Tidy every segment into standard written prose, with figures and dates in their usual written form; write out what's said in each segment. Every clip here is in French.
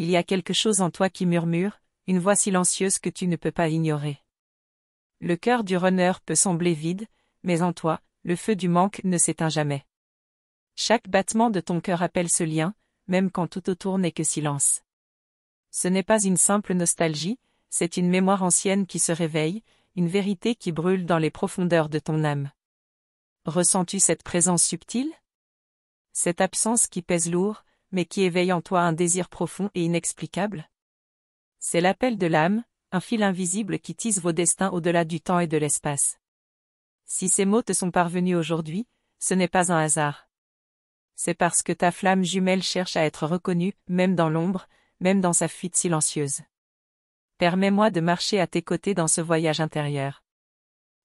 Il y a quelque chose en toi qui murmure, une voix silencieuse que tu ne peux pas ignorer. Le cœur du runner peut sembler vide, mais en toi, le feu du manque ne s'éteint jamais. Chaque battement de ton cœur appelle ce lien, même quand tout autour n'est que silence. Ce n'est pas une simple nostalgie, c'est une mémoire ancienne qui se réveille, une vérité qui brûle dans les profondeurs de ton âme. Ressens-tu cette présence subtile? Cette absence qui pèse lourd, mais qui éveille en toi un désir profond et inexplicable? C'est l'appel de l'âme, un fil invisible qui tisse vos destins au-delà du temps et de l'espace. Si ces mots te sont parvenus aujourd'hui, ce n'est pas un hasard. C'est parce que ta flamme jumelle cherche à être reconnue, même dans l'ombre, même dans sa fuite silencieuse. Permets-moi de marcher à tes côtés dans ce voyage intérieur.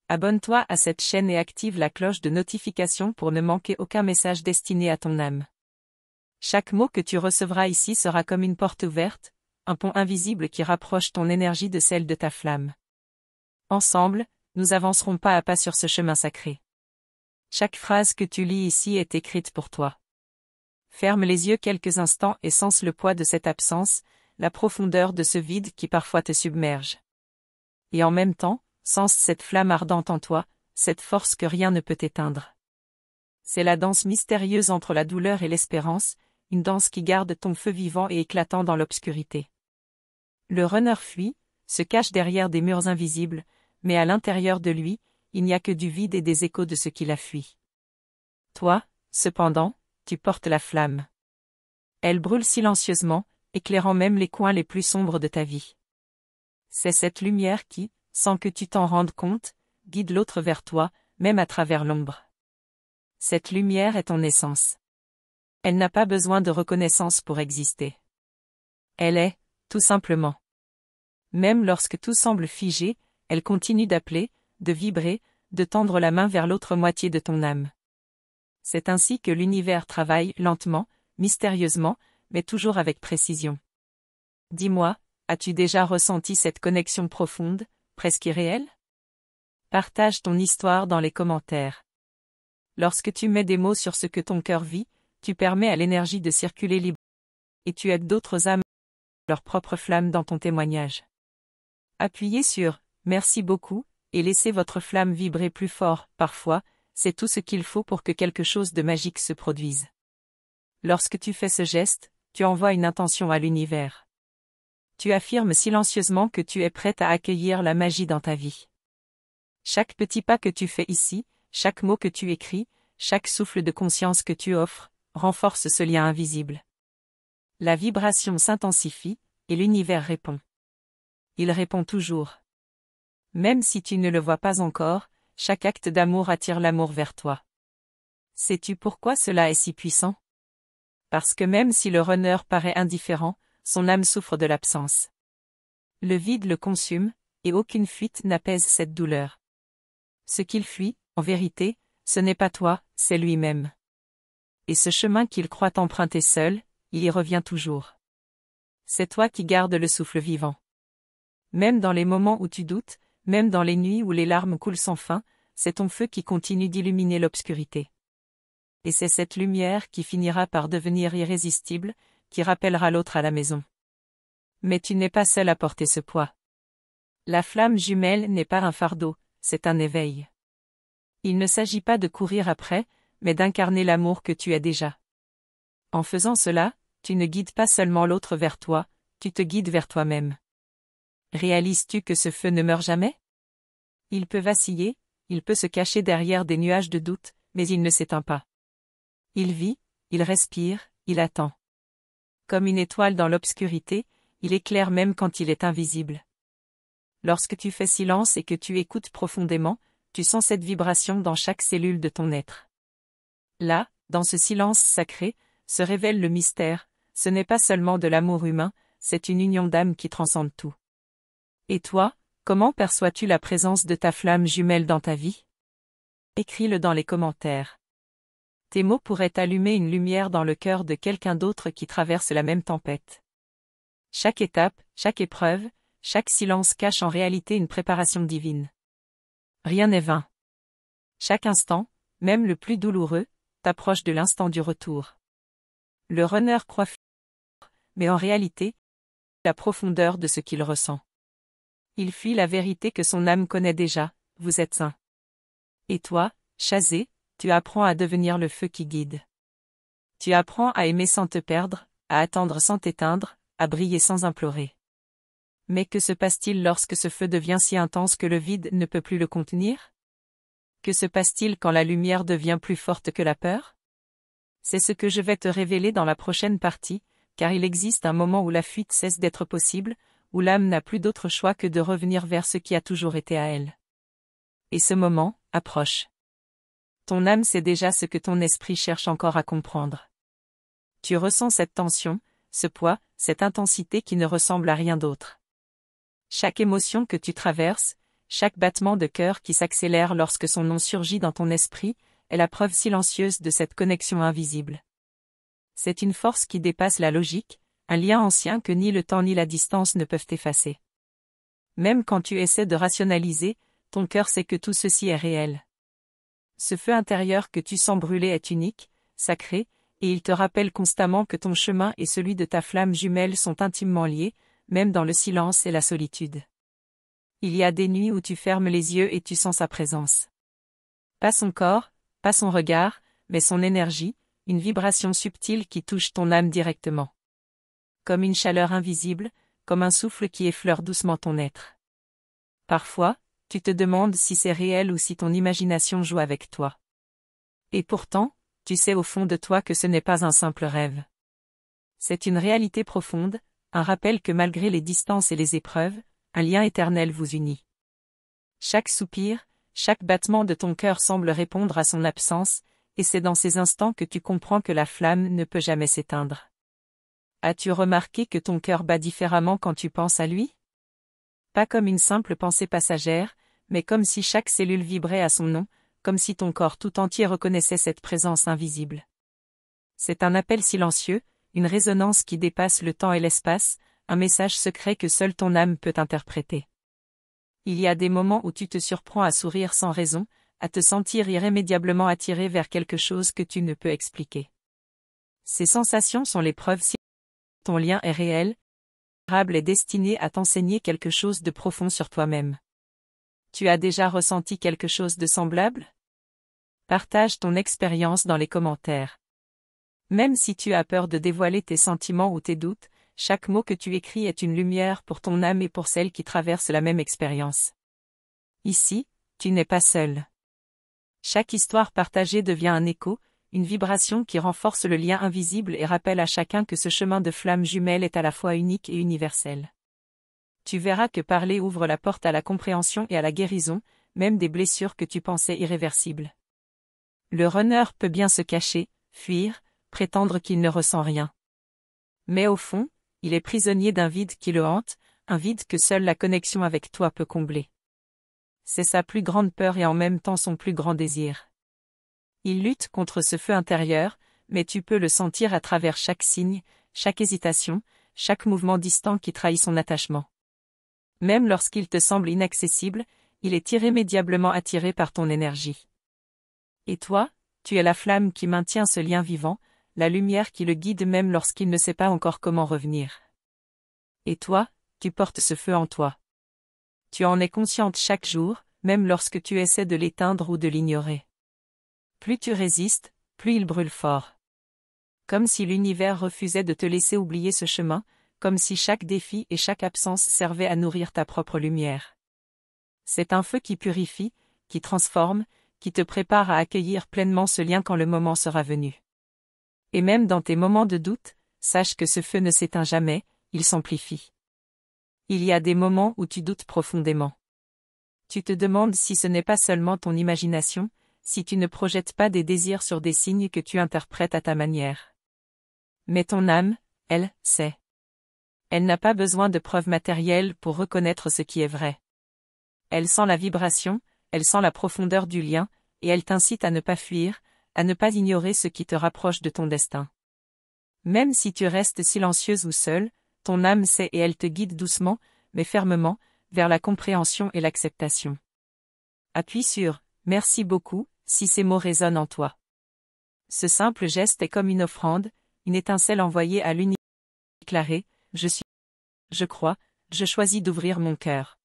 Abonne-toi à cette chaîne et active la cloche de notification pour ne manquer aucun message destiné à ton âme. Chaque mot que tu recevras ici sera comme une porte ouverte, un pont invisible qui rapproche ton énergie de celle de ta flamme. Ensemble, nous avancerons pas à pas sur ce chemin sacré. Chaque phrase que tu lis ici est écrite pour toi. Ferme les yeux quelques instants et sens le poids de cette absence, la profondeur de ce vide qui parfois te submerge. Et en même temps, sens cette flamme ardente en toi, cette force que rien ne peut éteindre. C'est la danse mystérieuse entre la douleur et l'espérance, une danse qui garde ton feu vivant et éclatant dans l'obscurité. Le runner fuit, se cache derrière des murs invisibles, mais à l'intérieur de lui, il n'y a que du vide et des échos de ce qu'il a fui. Toi, cependant, tu portes la flamme. Elle brûle silencieusement, éclairant même les coins les plus sombres de ta vie. C'est cette lumière qui, sans que tu t'en rendes compte, guide l'autre vers toi, même à travers l'ombre. Cette lumière est ton essence. Elle n'a pas besoin de reconnaissance pour exister. Elle est, tout simplement. Même lorsque tout semble figé, elle continue d'appeler, de vibrer, de tendre la main vers l'autre moitié de ton âme. C'est ainsi que l'univers travaille lentement, mystérieusement, mais toujours avec précision. Dis-moi, as-tu déjà ressenti cette connexion profonde, presque irréelle? Partage ton histoire dans les commentaires. Lorsque tu mets des mots sur ce que ton cœur vit, tu permets à l'énergie de circuler librement, et tu aides d'autres âmes à leur propre flamme dans ton témoignage. Appuyez sur « Merci beaucoup » et laissez votre flamme vibrer plus fort, parfois, c'est tout ce qu'il faut pour que quelque chose de magique se produise. Lorsque tu fais ce geste, tu envoies une intention à l'univers. Tu affirmes silencieusement que tu es prête à accueillir la magie dans ta vie. Chaque petit pas que tu fais ici, chaque mot que tu écris, chaque souffle de conscience que tu offres, renforce ce lien invisible. La vibration s'intensifie, et l'univers répond. Il répond toujours. Même si tu ne le vois pas encore, chaque acte d'amour attire l'amour vers toi. Sais-tu pourquoi cela est si puissant? Parce que même si le runner paraît indifférent, son âme souffre de l'absence. Le vide le consume, et aucune fuite n'apaise cette douleur. Ce qu'il fuit, en vérité, ce n'est pas toi, c'est lui-même. Et ce chemin qu'il croit emprunter seul, il y revient toujours. C'est toi qui gardes le souffle vivant. Même dans les moments où tu doutes, même dans les nuits où les larmes coulent sans fin, c'est ton feu qui continue d'illuminer l'obscurité. Et c'est cette lumière qui finira par devenir irrésistible, qui rappellera l'autre à la maison. Mais tu n'es pas seul à porter ce poids. La flamme jumelle n'est pas un fardeau, c'est un éveil. Il ne s'agit pas de courir après, mais d'incarner l'amour que tu as déjà. En faisant cela, tu ne guides pas seulement l'autre vers toi, tu te guides vers toi-même. Réalises-tu que ce feu ne meurt jamais? Il peut vaciller, il peut se cacher derrière des nuages de doute, mais il ne s'éteint pas. Il vit, il respire, il attend. Comme une étoile dans l'obscurité, il éclaire même quand il est invisible. Lorsque tu fais silence et que tu écoutes profondément, tu sens cette vibration dans chaque cellule de ton être. Là, dans ce silence sacré, se révèle le mystère, ce n'est pas seulement de l'amour humain, c'est une union d'âme qui transcende tout. Et toi, comment perçois-tu la présence de ta flamme jumelle dans ta vie? Écris-le dans les commentaires. Tes mots pourraient allumer une lumière dans le cœur de quelqu'un d'autre qui traverse la même tempête. Chaque étape, chaque épreuve, chaque silence cache en réalité une préparation divine. Rien n'est vain. Chaque instant, même le plus douloureux, t'approche de l'instant du retour. Le runner croit fuir, mais en réalité, la profondeur de ce qu'il ressent. Il fuit la vérité que son âme connaît déjà, vous êtes un. Et toi, Chazé, tu apprends à devenir le feu qui guide. Tu apprends à aimer sans te perdre, à attendre sans t'éteindre, à briller sans implorer. Mais que se passe-t-il lorsque ce feu devient si intense que le vide ne peut plus le contenir? Que se passe-t-il quand la lumière devient plus forte que la peur? C'est ce que je vais te révéler dans la prochaine partie, car il existe un moment où la fuite cesse d'être possible, où l'âme n'a plus d'autre choix que de revenir vers ce qui a toujours été à elle. Et ce moment approche. Ton âme sait déjà ce que ton esprit cherche encore à comprendre. Tu ressens cette tension, ce poids, cette intensité qui ne ressemble à rien d'autre. Chaque émotion que tu traverses, chaque battement de cœur qui s'accélère lorsque son nom surgit dans ton esprit, est la preuve silencieuse de cette connexion invisible. C'est une force qui dépasse la logique, un lien ancien que ni le temps ni la distance ne peuvent effacer. Même quand tu essaies de rationaliser, ton cœur sait que tout ceci est réel. Ce feu intérieur que tu sens brûler est unique, sacré, et il te rappelle constamment que ton chemin et celui de ta flamme jumelle sont intimement liés, même dans le silence et la solitude. Il y a des nuits où tu fermes les yeux et tu sens sa présence. Pas son corps, pas son regard, mais son énergie, une vibration subtile qui touche ton âme directement. Comme une chaleur invisible, comme un souffle qui effleure doucement ton être. Parfois, tu te demandes si c'est réel ou si ton imagination joue avec toi. Et pourtant, tu sais au fond de toi que ce n'est pas un simple rêve. C'est une réalité profonde, un rappel que malgré les distances et les épreuves, un lien éternel vous unit. Chaque soupir, chaque battement de ton cœur semble répondre à son absence, et c'est dans ces instants que tu comprends que la flamme ne peut jamais s'éteindre. As-tu remarqué que ton cœur bat différemment quand tu penses à lui? Pas comme une simple pensée passagère, mais comme si chaque cellule vibrait à son nom, comme si ton corps tout entier reconnaissait cette présence invisible. C'est un appel silencieux, une résonance qui dépasse le temps et l'espace, un message secret que seule ton âme peut interpréter. Il y a des moments où tu te surprends à sourire sans raison, à te sentir irrémédiablement attiré vers quelque chose que tu ne peux expliquer. Ces sensations sont les preuves si ton lien est réel, durable et destiné à t'enseigner quelque chose de profond sur toi-même. Tu as déjà ressenti quelque chose de semblable? Partage ton expérience dans les commentaires. Même si tu as peur de dévoiler tes sentiments ou tes doutes, chaque mot que tu écris est une lumière pour ton âme et pour celles qui traversent la même expérience. Ici, tu n'es pas seul. Chaque histoire partagée devient un écho, une vibration qui renforce le lien invisible et rappelle à chacun que ce chemin de flamme jumelle est à la fois unique et universel. Tu verras que parler ouvre la porte à la compréhension et à la guérison, même des blessures que tu pensais irréversibles. Le runner peut bien se cacher, fuir, prétendre qu'il ne ressent rien. Mais au fond, il est prisonnier d'un vide qui le hante, un vide que seule la connexion avec toi peut combler. C'est sa plus grande peur et en même temps son plus grand désir. Il lutte contre ce feu intérieur, mais tu peux le sentir à travers chaque signe, chaque hésitation, chaque mouvement distant qui trahit son attachement. Même lorsqu'il te semble inaccessible, il est irrémédiablement attiré par ton énergie. Et toi, tu es la flamme qui maintient ce lien vivant, la lumière qui le guide même lorsqu'il ne sait pas encore comment revenir. Et toi, tu portes ce feu en toi. Tu en es consciente chaque jour, même lorsque tu essaies de l'éteindre ou de l'ignorer. Plus tu résistes, plus il brûle fort. Comme si l'univers refusait de te laisser oublier ce chemin, comme si chaque défi et chaque absence servaient à nourrir ta propre lumière. C'est un feu qui purifie, qui transforme, qui te prépare à accueillir pleinement ce lien quand le moment sera venu. Et même dans tes moments de doute, sache que ce feu ne s'éteint jamais, il s'amplifie. Il y a des moments où tu doutes profondément. Tu te demandes si ce n'est pas seulement ton imagination, si tu ne projettes pas des désirs sur des signes que tu interprètes à ta manière. Mais ton âme, elle, sait. Elle n'a pas besoin de preuves matérielles pour reconnaître ce qui est vrai. Elle sent la vibration, elle sent la profondeur du lien, et elle t'incite à ne pas fuir, à ne pas ignorer ce qui te rapproche de ton destin. Même si tu restes silencieuse ou seule, ton âme sait et elle te guide doucement, mais fermement, vers la compréhension et l'acceptation. Appuie sur « Merci beaucoup » si ces mots résonnent en toi. Ce simple geste est comme une offrande, une étincelle envoyée à l'univers déclarée « Je suis je crois, je choisis d'ouvrir mon cœur.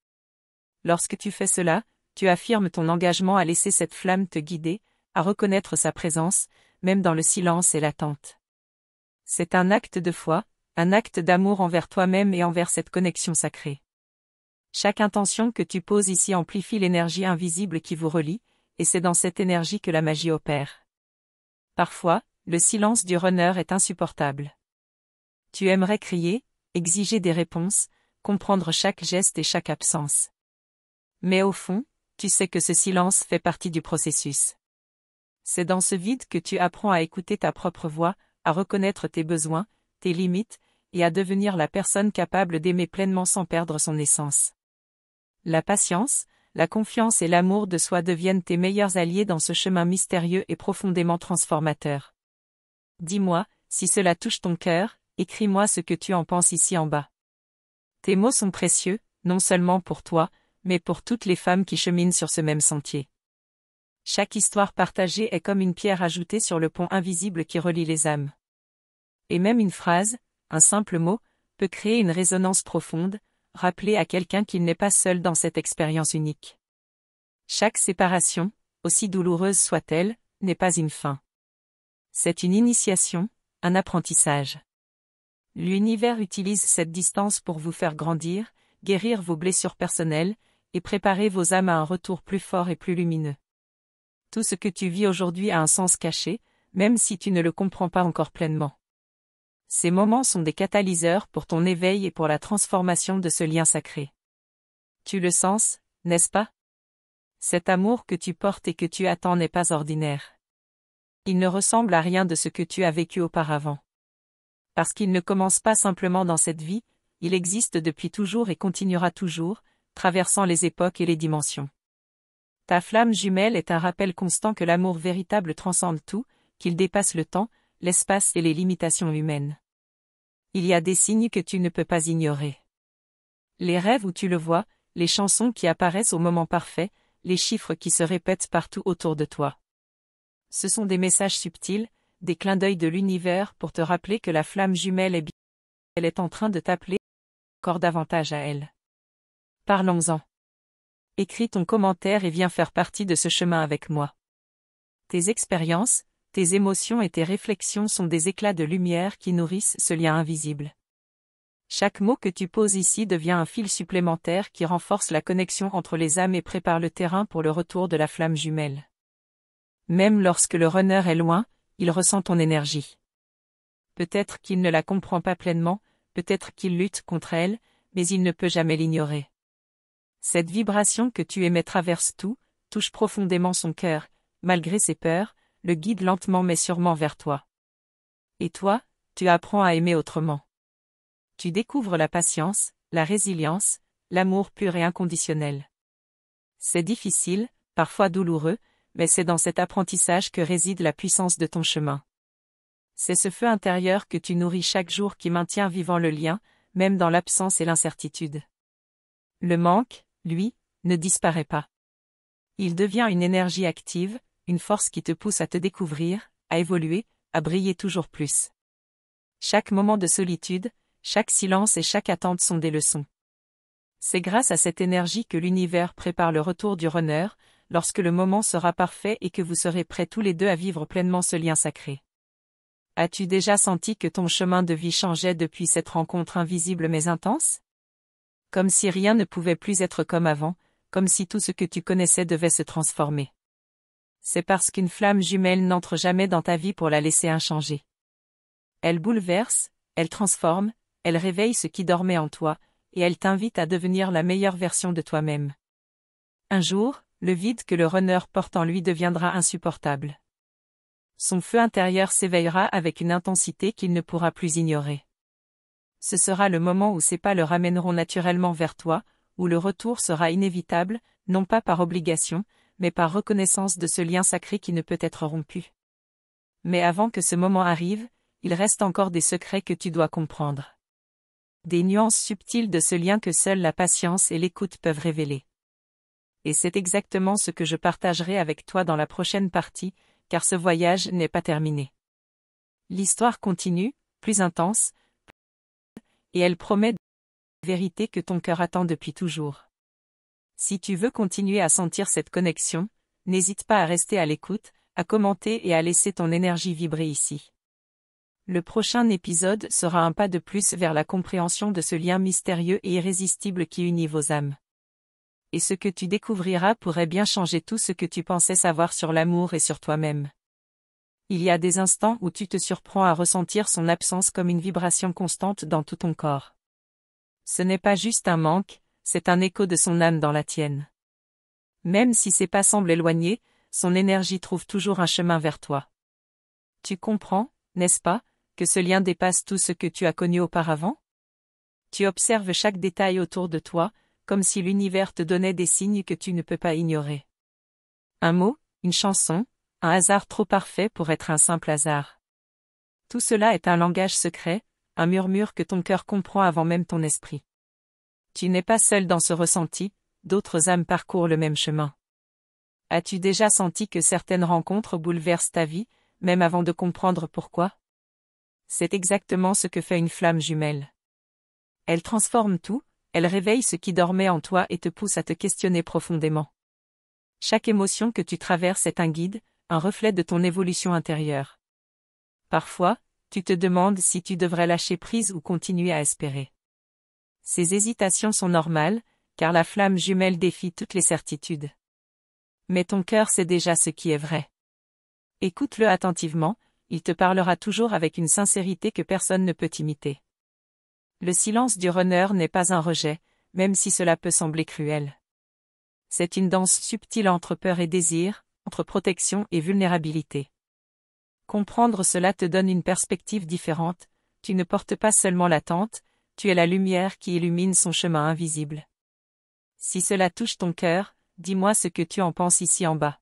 Lorsque tu fais cela, tu affirmes ton engagement à laisser cette flamme te guider, à reconnaître sa présence, même dans le silence et l'attente. C'est un acte de foi, un acte d'amour envers toi-même et envers cette connexion sacrée. Chaque intention que tu poses ici amplifie l'énergie invisible qui vous relie, et c'est dans cette énergie que la magie opère. Parfois, le silence du runner est insupportable. Tu aimerais crier, exiger des réponses, comprendre chaque geste et chaque absence. Mais au fond, tu sais que ce silence fait partie du processus. C'est dans ce vide que tu apprends à écouter ta propre voix, à reconnaître tes besoins, tes limites, et à devenir la personne capable d'aimer pleinement sans perdre son essence. La patience, la confiance et l'amour de soi deviennent tes meilleurs alliés dans ce chemin mystérieux et profondément transformateur. Dis-moi, si cela touche ton cœur, écris-moi ce que tu en penses ici en bas. Tes mots sont précieux, non seulement pour toi, mais pour toutes les femmes qui cheminent sur ce même sentier. Chaque histoire partagée est comme une pierre ajoutée sur le pont invisible qui relie les âmes. Et même une phrase, un simple mot, peut créer une résonance profonde, rappeler à quelqu'un qu'il n'est pas seul dans cette expérience unique. Chaque séparation, aussi douloureuse soit-elle, n'est pas une fin. C'est une initiation, un apprentissage. L'univers utilise cette distance pour vous faire grandir, guérir vos blessures personnelles, et préparer vos âmes à un retour plus fort et plus lumineux. Tout ce que tu vis aujourd'hui a un sens caché, même si tu ne le comprends pas encore pleinement. Ces moments sont des catalyseurs pour ton éveil et pour la transformation de ce lien sacré. Tu le sens, n'est-ce pas? Cet amour que tu portes et que tu attends n'est pas ordinaire. Il ne ressemble à rien de ce que tu as vécu auparavant. Parce qu'il ne commence pas simplement dans cette vie, il existe depuis toujours et continuera toujours, traversant les époques et les dimensions. Ta flamme jumelle est un rappel constant que l'amour véritable transcende tout, qu'il dépasse le temps, l'espace et les limitations humaines. Il y a des signes que tu ne peux pas ignorer. Les rêves où tu le vois, les chansons qui apparaissent au moment parfait, les chiffres qui se répètent partout autour de toi. Ce sont des messages subtils, des clins d'œil de l'univers pour te rappeler que la flamme jumelle est bien. Elle est en train de t'appeler encore davantage à elle. Parlons-en. Écris ton commentaire et viens faire partie de ce chemin avec moi. Tes expériences, tes émotions et tes réflexions sont des éclats de lumière qui nourrissent ce lien invisible. Chaque mot que tu poses ici devient un fil supplémentaire qui renforce la connexion entre les âmes et prépare le terrain pour le retour de la flamme jumelle. Même lorsque le runner est loin, il ressent ton énergie. Peut-être qu'il ne la comprend pas pleinement, peut-être qu'il lutte contre elle, mais il ne peut jamais l'ignorer. Cette vibration que tu émets traverse tout, touche profondément son cœur, malgré ses peurs, le guide lentement mais sûrement vers toi. Et toi, tu apprends à aimer autrement. Tu découvres la patience, la résilience, l'amour pur et inconditionnel. C'est difficile, parfois douloureux, mais c'est dans cet apprentissage que réside la puissance de ton chemin. C'est ce feu intérieur que tu nourris chaque jour qui maintient vivant le lien, même dans l'absence et l'incertitude. Le manque, lui, ne disparaît pas. Il devient une énergie active, une force qui te pousse à te découvrir, à évoluer, à briller toujours plus. Chaque moment de solitude, chaque silence et chaque attente sont des leçons. C'est grâce à cette énergie que l'univers prépare le retour du runner, lorsque le moment sera parfait et que vous serez prêts tous les deux à vivre pleinement ce lien sacré. As-tu déjà senti que ton chemin de vie changeait depuis cette rencontre invisible mais intense? Comme si rien ne pouvait plus être comme avant, comme si tout ce que tu connaissais devait se transformer. C'est parce qu'une flamme jumelle n'entre jamais dans ta vie pour la laisser inchangée. Elle bouleverse, elle transforme, elle réveille ce qui dormait en toi, et elle t'invite à devenir la meilleure version de toi-même. Un jour, le vide que le runner porte en lui deviendra insupportable. Son feu intérieur s'éveillera avec une intensité qu'il ne pourra plus ignorer. Ce sera le moment où ses pas le ramèneront naturellement vers toi, où le retour sera inévitable, non pas par obligation, mais par reconnaissance de ce lien sacré qui ne peut être rompu. Mais avant que ce moment arrive, il reste encore des secrets que tu dois comprendre. Des nuances subtiles de ce lien que seule la patience et l'écoute peuvent révéler. Et c'est exactement ce que je partagerai avec toi dans la prochaine partie, car ce voyage n'est pas terminé. L'histoire continue, plus intense, et elle promet vérité que ton cœur attend depuis toujours. Si tu veux continuer à sentir cette connexion, n'hésite pas à rester à l'écoute, à commenter et à laisser ton énergie vibrer ici. Le prochain épisode sera un pas de plus vers la compréhension de ce lien mystérieux et irrésistible qui unit vos âmes. Et ce que tu découvriras pourrait bien changer tout ce que tu pensais savoir sur l'amour et sur toi-même. Il y a des instants où tu te surprends à ressentir son absence comme une vibration constante dans tout ton corps. Ce n'est pas juste un manque, c'est un écho de son âme dans la tienne. Même si ses pas semblent éloignés, son énergie trouve toujours un chemin vers toi. Tu comprends, n'est-ce pas, que ce lien dépasse tout ce que tu as connu auparavant? Tu observes chaque détail autour de toi, comme si l'univers te donnait des signes que tu ne peux pas ignorer. Un mot, une chanson, un hasard trop parfait pour être un simple hasard. Tout cela est un langage secret, un murmure que ton cœur comprend avant même ton esprit. Tu n'es pas seul dans ce ressenti, d'autres âmes parcourent le même chemin. As-tu déjà senti que certaines rencontres bouleversent ta vie, même avant de comprendre pourquoi? C'est exactement ce que fait une flamme jumelle. Elle transforme tout, elle réveille ce qui dormait en toi et te pousse à te questionner profondément. Chaque émotion que tu traverses est un guide, un reflet de ton évolution intérieure. Parfois, tu te demandes si tu devrais lâcher prise ou continuer à espérer. Ces hésitations sont normales, car la flamme jumelle défie toutes les certitudes. Mais ton cœur sait déjà ce qui est vrai. Écoute-le attentivement, il te parlera toujours avec une sincérité que personne ne peut imiter. Le silence du runner n'est pas un rejet, même si cela peut sembler cruel. C'est une danse subtile entre peur et désir, entre protection et vulnérabilité. Comprendre cela te donne une perspective différente, tu ne portes pas seulement l'attente, tu es la lumière qui illumine son chemin invisible. Si cela touche ton cœur, dis-moi ce que tu en penses ici en bas.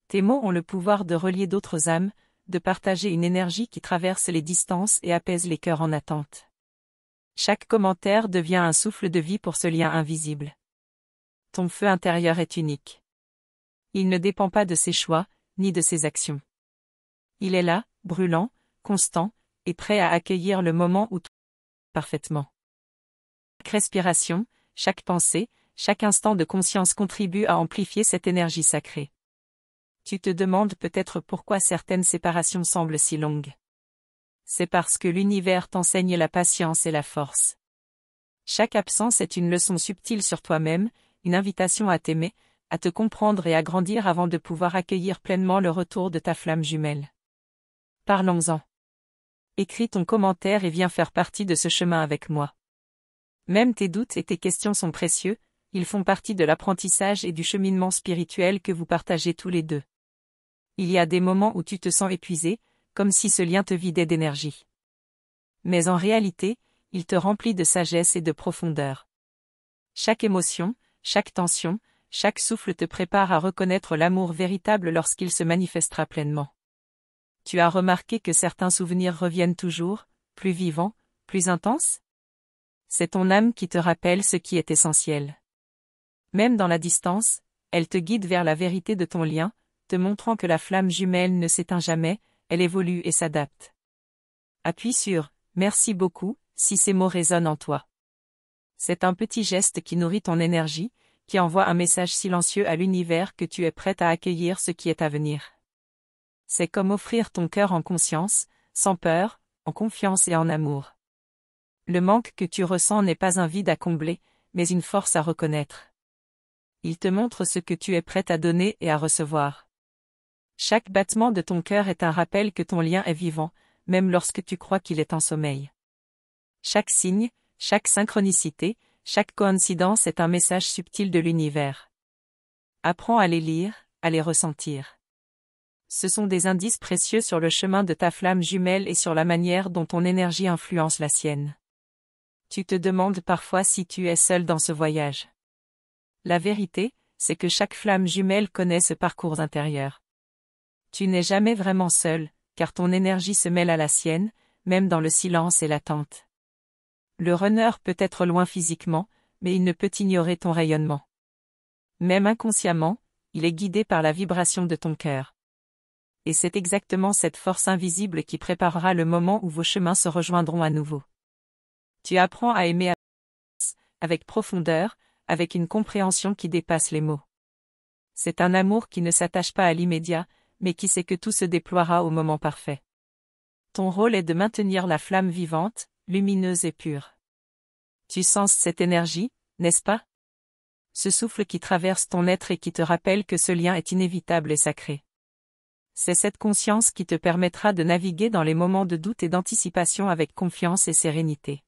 Tes mots ont le pouvoir de relier d'autres âmes, de partager une énergie qui traverse les distances et apaise les cœurs en attente. Chaque commentaire devient un souffle de vie pour ce lien invisible. Ton feu intérieur est unique. Il ne dépend pas de ses choix, ni de ses actions. Il est là, brûlant, constant, et prêt à accueillir le moment où tout parfaitement. Chaque respiration, chaque pensée, chaque instant de conscience contribue à amplifier cette énergie sacrée. Tu te demandes peut-être pourquoi certaines séparations semblent si longues. C'est parce que l'univers t'enseigne la patience et la force. Chaque absence est une leçon subtile sur toi-même, une invitation à t'aimer, à te comprendre et à grandir avant de pouvoir accueillir pleinement le retour de ta flamme jumelle. Parlons-en. Écris ton commentaire et viens faire partie de ce chemin avec moi. Même tes doutes et tes questions sont précieux, ils font partie de l'apprentissage et du cheminement spirituel que vous partagez tous les deux. Il y a des moments où tu te sens épuisé, comme si ce lien te vidait d'énergie. Mais en réalité, il te remplit de sagesse et de profondeur. Chaque émotion, chaque tension, chaque souffle te prépare à reconnaître l'amour véritable lorsqu'il se manifestera pleinement. Tu as remarqué que certains souvenirs reviennent toujours, plus vivants, plus intenses? C'est ton âme qui te rappelle ce qui est essentiel. Même dans la distance, elle te guide vers la vérité de ton lien, te montrant que la flamme jumelle ne s'éteint jamais, elle évolue et s'adapte. Appuie sur « Merci beaucoup » si ces mots résonnent en toi. C'est un petit geste qui nourrit ton énergie, qui envoie un message silencieux à l'univers que tu es prête à accueillir ce qui est à venir. C'est comme offrir ton cœur en conscience, sans peur, en confiance et en amour. Le manque que tu ressens n'est pas un vide à combler, mais une force à reconnaître. Il te montre ce que tu es prête à donner et à recevoir. Chaque battement de ton cœur est un rappel que ton lien est vivant, même lorsque tu crois qu'il est en sommeil. Chaque signe, chaque synchronicité, chaque coïncidence est un message subtil de l'univers. Apprends à les lire, à les ressentir. Ce sont des indices précieux sur le chemin de ta flamme jumelle et sur la manière dont ton énergie influence la sienne. Tu te demandes parfois si tu es seul dans ce voyage. La vérité, c'est que chaque flamme jumelle connaît ce parcours intérieur. Tu n'es jamais vraiment seul, car ton énergie se mêle à la sienne, même dans le silence et l'attente. Le runner peut être loin physiquement, mais il ne peut ignorer ton rayonnement. Même inconsciemment, il est guidé par la vibration de ton cœur. Et c'est exactement cette force invisible qui préparera le moment où vos chemins se rejoindront à nouveau. Tu apprends à aimer avec profondeur, avec une compréhension qui dépasse les mots. C'est un amour qui ne s'attache pas à l'immédiat, mais qui sait que tout se déploiera au moment parfait. Ton rôle est de maintenir la flamme vivante, lumineuse et pure. Tu sens cette énergie, n'est-ce pas? Ce souffle qui traverse ton être et qui te rappelle que ce lien est inévitable et sacré. C'est cette conscience qui te permettra de naviguer dans les moments de doute et d'anticipation avec confiance et sérénité.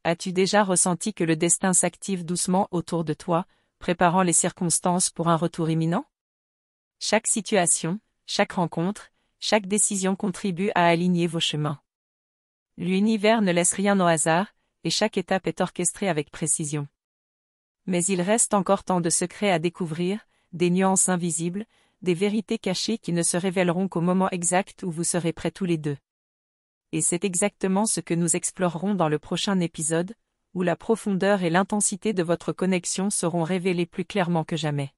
As-tu déjà ressenti que le destin s'active doucement autour de toi, préparant les circonstances pour un retour imminent? Chaque situation, chaque rencontre, chaque décision contribue à aligner vos chemins. L'univers ne laisse rien au hasard, et chaque étape est orchestrée avec précision. Mais il reste encore tant de secrets à découvrir, des nuances invisibles, des vérités cachées qui ne se révéleront qu'au moment exact où vous serez prêts tous les deux. Et c'est exactement ce que nous explorerons dans le prochain épisode, où la profondeur et l'intensité de votre connexion seront révélées plus clairement que jamais.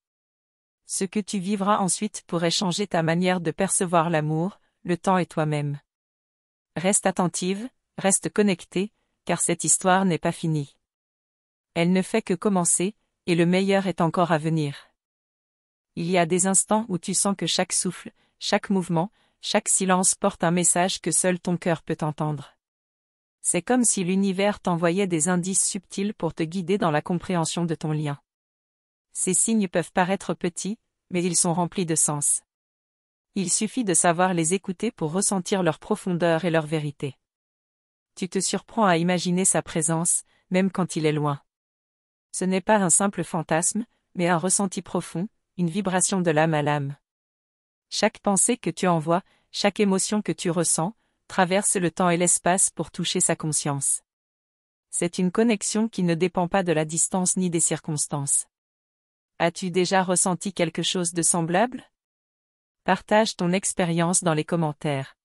Ce que tu vivras ensuite pourrait changer ta manière de percevoir l'amour, le temps et toi-même. Reste attentive, reste connectée, car cette histoire n'est pas finie. Elle ne fait que commencer, et le meilleur est encore à venir. Il y a des instants où tu sens que chaque souffle, chaque mouvement, chaque silence porte un message que seul ton cœur peut entendre. C'est comme si l'univers t'envoyait des indices subtils pour te guider dans la compréhension de ton lien. Ces signes peuvent paraître petits, mais ils sont remplis de sens. Il suffit de savoir les écouter pour ressentir leur profondeur et leur vérité. Tu te surprends à imaginer sa présence, même quand il est loin. Ce n'est pas un simple fantasme, mais un ressenti profond, une vibration de l'âme à l'âme. Chaque pensée que tu envoies, chaque émotion que tu ressens, traverse le temps et l'espace pour toucher sa conscience. C'est une connexion qui ne dépend pas de la distance ni des circonstances. As-tu déjà ressenti quelque chose de semblable? Partage ton expérience dans les commentaires.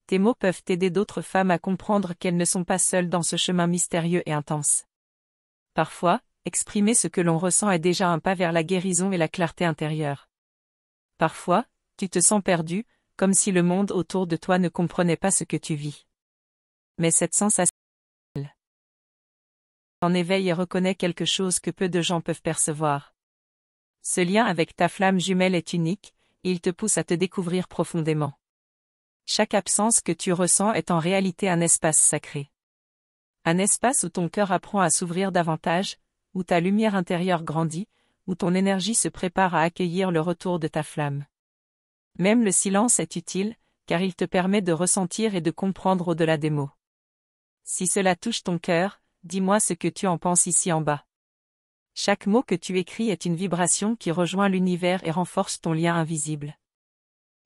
Tes mots peuvent aider d'autres femmes à comprendre qu'elles ne sont pas seules dans ce chemin mystérieux et intense. Parfois, exprimer ce que l'on ressent est déjà un pas vers la guérison et la clarté intérieure. Parfois, tu te sens perdu, comme si le monde autour de toi ne comprenait pas ce que tu vis. Mais cette sensation en éveille et reconnaît quelque chose que peu de gens peuvent percevoir. Ce lien avec ta flamme jumelle est unique, et il te pousse à te découvrir profondément. Chaque absence que tu ressens est en réalité un espace sacré. Un espace où ton cœur apprend à s'ouvrir davantage, où ta lumière intérieure grandit, où ton énergie se prépare à accueillir le retour de ta flamme. Même le silence est utile, car il te permet de ressentir et de comprendre au-delà des mots. Si cela touche ton cœur, dis-moi ce que tu en penses ici en bas. Chaque mot que tu écris est une vibration qui rejoint l'univers et renforce ton lien invisible.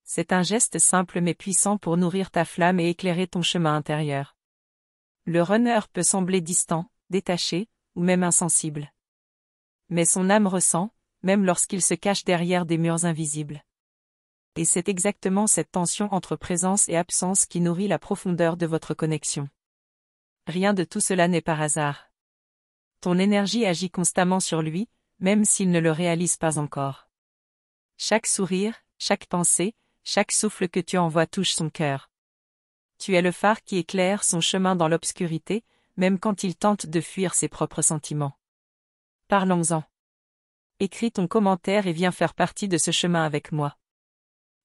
C'est un geste simple mais puissant pour nourrir ta flamme et éclairer ton chemin intérieur. Le runner peut sembler distant, détaché, ou même insensible. Mais son âme ressent, même lorsqu'il se cache derrière des murs invisibles. Et c'est exactement cette tension entre présence et absence qui nourrit la profondeur de votre connexion. Rien de tout cela n'est par hasard. Ton énergie agit constamment sur lui, même s'il ne le réalise pas encore. Chaque sourire, chaque pensée, chaque souffle que tu envoies touche son cœur. Tu es le phare qui éclaire son chemin dans l'obscurité, même quand il tente de fuir ses propres sentiments. Parlons-en. Écris ton commentaire et viens faire partie de ce chemin avec moi.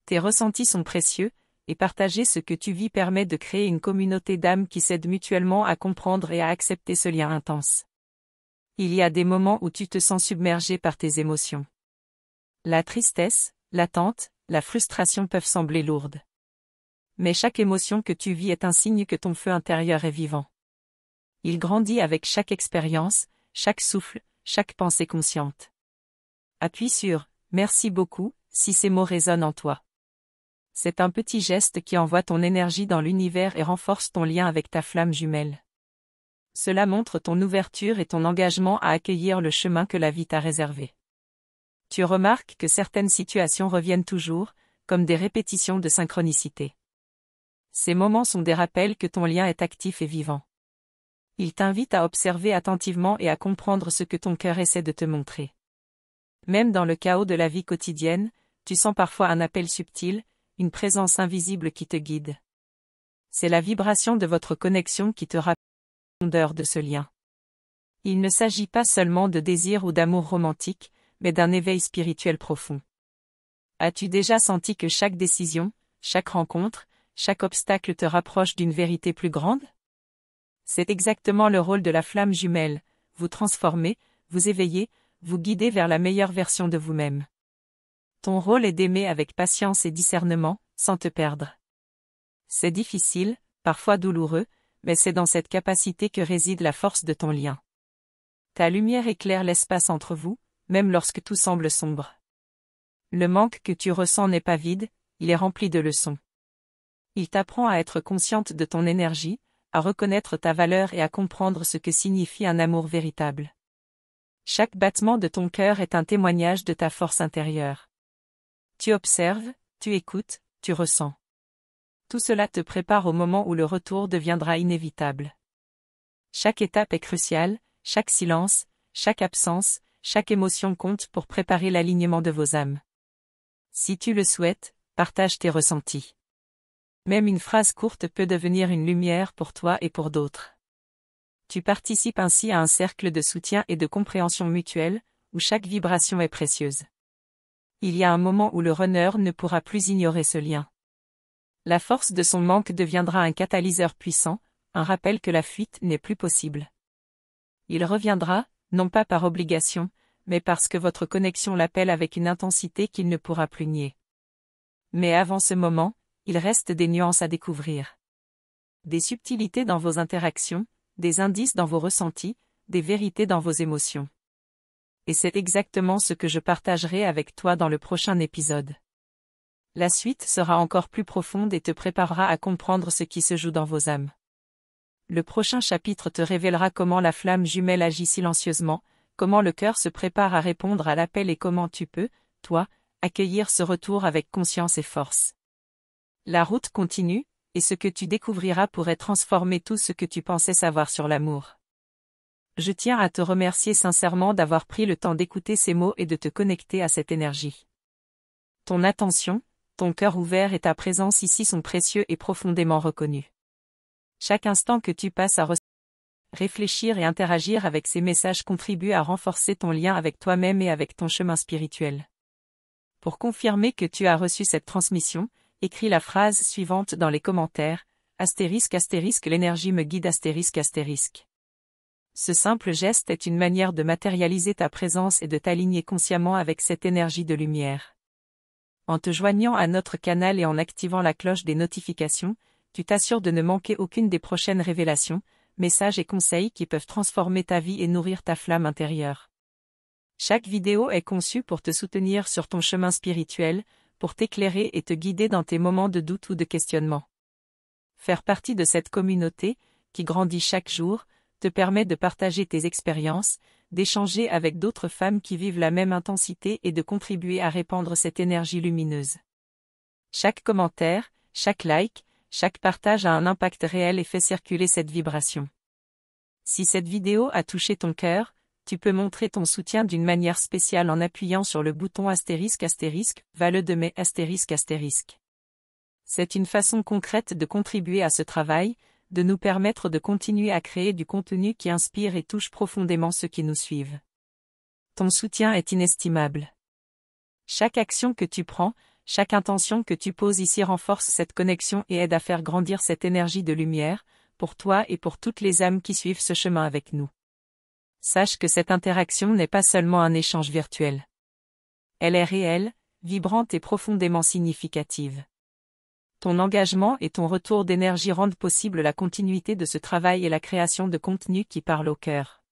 Tes ressentis sont précieux, et partager ce que tu vis permet de créer une communauté d'âmes qui s'aident mutuellement à comprendre et à accepter ce lien intense. Il y a des moments où tu te sens submergé par tes émotions. La tristesse, l'attente, la frustration peuvent sembler lourdes. Mais chaque émotion que tu vis est un signe que ton feu intérieur est vivant. Il grandit avec chaque expérience, chaque souffle, chaque pensée consciente. Appuie sur « Merci beaucoup » si ces mots résonnent en toi. C'est un petit geste qui envoie ton énergie dans l'univers et renforce ton lien avec ta flamme jumelle. Cela montre ton ouverture et ton engagement à accueillir le chemin que la vie t'a réservé. Tu remarques que certaines situations reviennent toujours, comme des répétitions de synchronicité. Ces moments sont des rappels que ton lien est actif et vivant. Ils t'invitent à observer attentivement et à comprendre ce que ton cœur essaie de te montrer. Même dans le chaos de la vie quotidienne, tu sens parfois un appel subtil, une présence invisible qui te guide. C'est la vibration de votre connexion qui te rappelle la profondeur de ce lien. Il ne s'agit pas seulement de désir ou d'amour romantique, mais d'un éveil spirituel profond. As-tu déjà senti que chaque décision, chaque rencontre, chaque obstacle te rapproche d'une vérité plus grande? C'est exactement le rôle de la flamme jumelle, vous transformer, vous éveiller, vous guider vers la meilleure version de vous-même. Ton rôle est d'aimer avec patience et discernement, sans te perdre. C'est difficile, parfois douloureux, mais c'est dans cette capacité que réside la force de ton lien. Ta lumière éclaire l'espace entre vous, même lorsque tout semble sombre. Le manque que tu ressens n'est pas vide, il est rempli de leçons. Il t'apprend à être consciente de ton énergie, à reconnaître ta valeur et à comprendre ce que signifie un amour véritable. Chaque battement de ton cœur est un témoignage de ta force intérieure. Tu observes, tu écoutes, tu ressens. Tout cela te prépare au moment où le retour deviendra inévitable. Chaque étape est cruciale, chaque silence, chaque absence, chaque émotion compte pour préparer l'alignement de vos âmes. Si tu le souhaites, partage tes ressentis. Même une phrase courte peut devenir une lumière pour toi et pour d'autres. Tu participes ainsi à un cercle de soutien et de compréhension mutuelle, où chaque vibration est précieuse. Il y a un moment où le runner ne pourra plus ignorer ce lien. La force de son manque deviendra un catalyseur puissant, un rappel que la fuite n'est plus possible. Il reviendra, non pas par obligation, mais parce que votre connexion l'appelle avec une intensité qu'il ne pourra plus nier. Mais avant ce moment, il reste des nuances à découvrir. Des subtilités dans vos interactions, des indices dans vos ressentis, des vérités dans vos émotions. Et c'est exactement ce que je partagerai avec toi dans le prochain épisode. La suite sera encore plus profonde et te préparera à comprendre ce qui se joue dans vos âmes. Le prochain chapitre te révélera comment la flamme jumelle agit silencieusement, comment le cœur se prépare à répondre à l'appel et comment tu peux, toi, accueillir ce retour avec conscience et force. La route continue, et ce que tu découvriras pourrait transformer tout ce que tu pensais savoir sur l'amour. Je tiens à te remercier sincèrement d'avoir pris le temps d'écouter ces mots et de te connecter à cette énergie. Ton attention, ton cœur ouvert et ta présence ici sont précieux et profondément reconnus. Chaque instant que tu passes à réfléchir et interagir avec ces messages contribue à renforcer ton lien avec toi-même et avec ton chemin spirituel. Pour confirmer que tu as reçu cette transmission, écris la phrase suivante dans les commentaires, ***, l'énergie me guide ***. Ce simple geste est une manière de matérialiser ta présence et de t'aligner consciemment avec cette énergie de lumière. En te joignant à notre canal et en activant la cloche des notifications, tu t'assures de ne manquer aucune des prochaines révélations, messages et conseils qui peuvent transformer ta vie et nourrir ta flamme intérieure. Chaque vidéo est conçue pour te soutenir sur ton chemin spirituel, pour t'éclairer et te guider dans tes moments de doute ou de questionnement. Faire partie de cette communauté, qui grandit chaque jour, te permet de partager tes expériences, d'échanger avec d'autres femmes qui vivent la même intensité et de contribuer à répandre cette énergie lumineuse. Chaque commentaire, chaque like, chaque partage a un impact réel et fait circuler cette vibration. Si cette vidéo a touché ton cœur, tu peux montrer ton soutien d'une manière spéciale en appuyant sur le bouton ***, Vale de mai ***. C'est une façon concrète de contribuer à ce travail, de nous permettre de continuer à créer du contenu qui inspire et touche profondément ceux qui nous suivent. Ton soutien est inestimable. Chaque action que tu prends, chaque intention que tu poses ici renforce cette connexion et aide à faire grandir cette énergie de lumière, pour toi et pour toutes les âmes qui suivent ce chemin avec nous. Sache que cette interaction n'est pas seulement un échange virtuel. Elle est réelle, vibrante et profondément significative. Ton engagement et ton retour d'énergie rendent possible la continuité de ce travail et la création de contenu qui parle au cœur.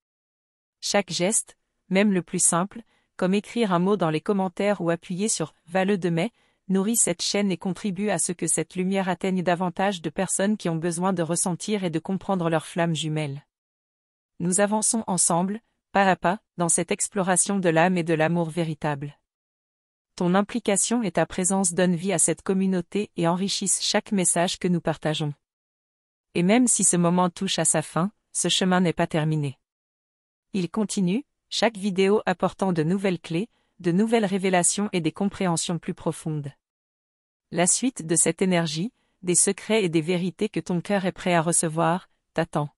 Chaque geste, même le plus simple, comme écrire un mot dans les commentaires ou appuyer sur « Vale de mai », nourrit cette chaîne et contribue à ce que cette lumière atteigne davantage de personnes qui ont besoin de ressentir et de comprendre leur flamme jumelle. Nous avançons ensemble, pas à pas, dans cette exploration de l'âme et de l'amour véritable. Ton implication et ta présence donnent vie à cette communauté et enrichissent chaque message que nous partageons. Et même si ce moment touche à sa fin, ce chemin n'est pas terminé. Il continue, chaque vidéo apportant de nouvelles clés, de nouvelles révélations et des compréhensions plus profondes. La suite de cette énergie, des secrets et des vérités que ton cœur est prêt à recevoir, t'attend.